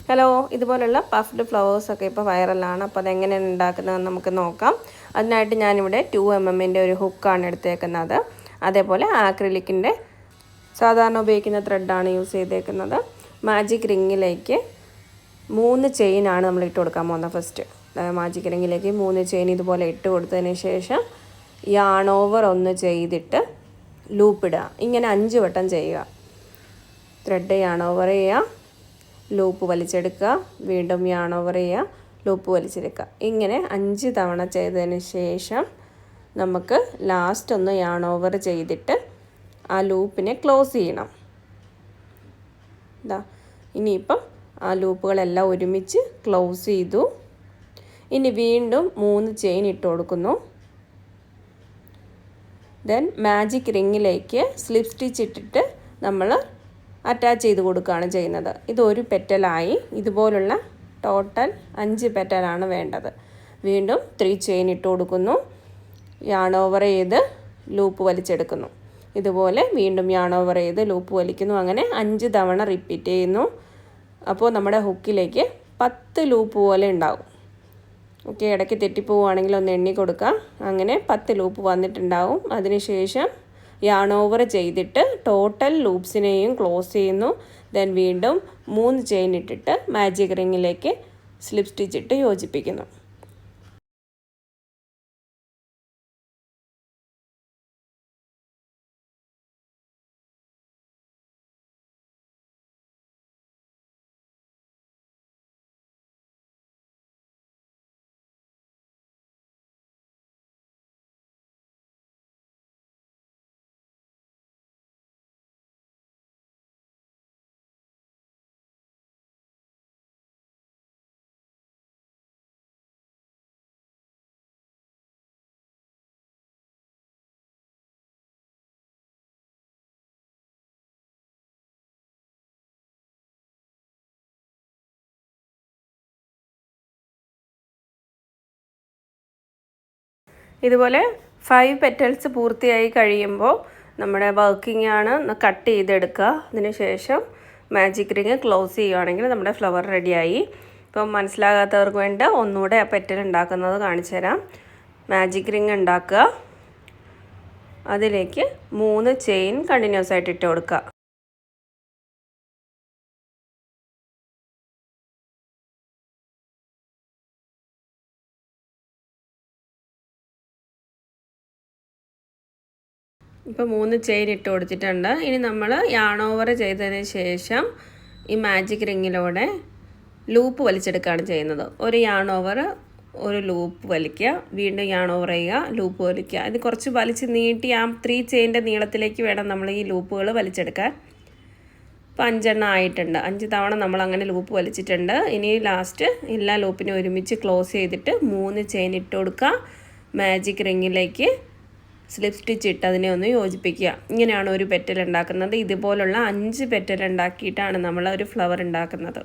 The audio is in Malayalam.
ഹലോ, ഇതുപോലുള്ള പഫ്ഡ് ഫ്ലവേഴ്സൊക്കെ ഇപ്പോൾ വൈറലാണ്. അപ്പോൾ അതെങ്ങനെയാണ് ഉണ്ടാക്കുന്നതെന്ന് നമുക്ക് നോക്കാം. അതിനായിട്ട് ഞാനിവിടെ 2mm ഒരു ഹുക്കാണ് എടുത്തേക്കുന്നത്. അതേപോലെ ആക്രിലിക്കിൻ്റെ സാധാരണ ഉപയോഗിക്കുന്ന ത്രെഡാണ് യൂസ് ചെയ്തേക്കുന്നത്. മാജിക് റിങ്ങിലേക്ക് 3 ചെയിനാണ് നമ്മൾ ഇട്ട് കൊടുക്കാൻ പോകുന്നത്. ഫസ്റ്റ് മാജിക് റിങ്ങിലേക്ക് 3 ചെയിൻ ഇതുപോലെ ഇട്ട് കൊടുത്തതിന് ശേഷം യാൺ ഓവർ ഒന്ന് ചെയ്തിട്ട് ലൂപ്പ് ഇടുക. ഇങ്ങനെ 5 വട്ടം ചെയ്യുക. ത്രെഡ് യാൺ ഓവർ ചെയ്യുക, ലൂപ്പ് വലിച്ചെടുക്കുക, വീണ്ടും യാൺ ഓവർ ചെയ്യുക, ലൂപ്പ് വലിച്ചെടുക്കുക. ഇങ്ങനെ 5 തവണ ചെയ്തതിന് ശേഷം നമുക്ക് ലാസ്റ്റ് ഒന്ന് യാൺ ഓവർ ചെയ്തിട്ട് ആ ലൂപ്പിനെ ക്ലോസ് ചെയ്യണം. ഇനിയിപ്പം ആ ലൂപ്പുകളെല്ലാം ഒരുമിച്ച് ക്ലോസ് ചെയ്തു. ഇനി വീണ്ടും 3 ചെയിൻ ഇട്ട് കൊടുക്കുന്നു. ദെൻ മാജിക് റിങ്ങിലേക്ക് സ്ലിപ്പ് സ്റ്റിച്ച് ഇട്ടിട്ട് നമ്മൾ അറ്റാച്ച് ചെയ്ത് കൊടുക്കുകയാണ് ചെയ്യുന്നത്. ഇതൊരു പെറ്റലായി. ഇതുപോലുള്ള ടോട്ടൽ 5 പെറ്റലാണ് വേണ്ടത്. വീണ്ടും 3 ചെയിൻ ഇട്ട് കൊടുക്കുന്നു, യാൺ ഓവർ ചെയ്ത് ലൂപ്പ് വലിച്ചെടുക്കുന്നു. ഇതുപോലെ വീണ്ടും യാൺ ഓവർ ചെയ്ത് ലൂപ്പ് വലിക്കുന്നു. അങ്ങനെ 5 തവണ റിപ്പീറ്റ് ചെയ്യുന്നു. അപ്പോൾ നമ്മുടെ ഹുക്കിലേക്ക് 10 ലൂപ്പ് പോലെ ഉണ്ടാവും. ഓക്കെ, ഇടയ്ക്ക് തെറ്റിപ്പോവുകയാണെങ്കിൽ ഒന്ന് എണ്ണി കൊടുക്കുക. അങ്ങനെ 10 ലൂപ്പ് വന്നിട്ടുണ്ടാവും. അതിനുശേഷം യാൺ ഓവർ ചെയ്തിട്ട് ടോട്ടൽ ലൂപ്സിനെയും ക്ലോസ് ചെയ്യുന്നു. ദെൻ വീണ്ടും 3 ചെയിൻ ഇട്ടിട്ട് മാജിക് റിങ്ങിലേക്ക് സ്ലിപ്പ് സ്റ്റിച്ച് ഇട്ട് യോജിപ്പിക്കുന്നു. ഇതുപോലെ 5 പെറ്റൽസ് പൂർത്തിയായി കഴിയുമ്പോൾ നമ്മുടെ വർക്കിംഗ് ആണ് കട്ട് ചെയ്തെടുക്കുക. അതിനുശേഷം മാജിക് റിങ് ക്ലോസ് ചെയ്യുകയാണെങ്കിൽ നമ്മുടെ ഫ്ലവർ റെഡിയായി. ഇപ്പം മനസ്സിലാകാത്തവർക്ക് വേണ്ടി ഒന്നുകൂടെ ആ പെറ്റൽ ഉണ്ടാക്കുന്നത് കാണിച്ചു തരാം. മാജിക് റിങ് ഉണ്ടാക്കുക, അതിലേക്ക് 3 ചെയിൻ കണ്ടിന്യൂസ് ആയിട്ട് ഇട്ട് കൊടുക്കുക. ഇപ്പോൾ 3 ചെയിൻ ഇട്ട് കൊടുത്തിട്ടുണ്ട്. ഇനി നമ്മൾ യാൺ ഓവർ ചെയ്തതിന് ശേഷം ഈ മാജിക് റിങ്ങിലൂടെ ലൂപ്പ് വലിച്ചെടുക്കുകയാണ് ചെയ്യുന്നത്. ഒരു യാൺ ഓവർ, ഒരു ലൂപ്പ് വലിക്കുക, വീണ്ടും യാൺ ഓവർ ചെയ്യുക, ലൂപ്പ് വലിക്കുക. ഇത് കുറച്ച് വലിച്ച് നീട്ടി ആ 3 ചെയിൻ്റെ നീളത്തിലേക്ക് വേണം നമ്മൾ ഈ ലൂപ്പുകൾ വലിച്ചെടുക്കാൻ. ഇപ്പോൾ 5 എണ്ണം ആയിട്ടുണ്ട്. 5 തവണ നമ്മൾ അങ്ങനെ ലൂപ്പ് വലിച്ചിട്ടുണ്ട്. ഇനി ലാസ്റ്റ് എല്ലാ ലൂപ്പിനും ഒരുമിച്ച് ക്ലോസ് ചെയ്തിട്ട് 3 ചെയിൻ ഇട്ട് കൊടുക്കുക. മാജിക് റിങ്ങിലേക്ക് സ്ലിപ്പ് സ്റ്റിച്ച് ഇട്ട് അതിനെ ഒന്ന് യോജിപ്പിക്കുക. ഇങ്ങനെയാണ് ഒരു പെറ്റൽ ഉണ്ടാക്കുന്നത്. ഇതുപോലുള്ള 5 പെറ്റൽ ഉണ്ടാക്കിയിട്ടാണ് നമ്മൾ ഒരു ഫ്ലവർ ഉണ്ടാക്കുന്നത്.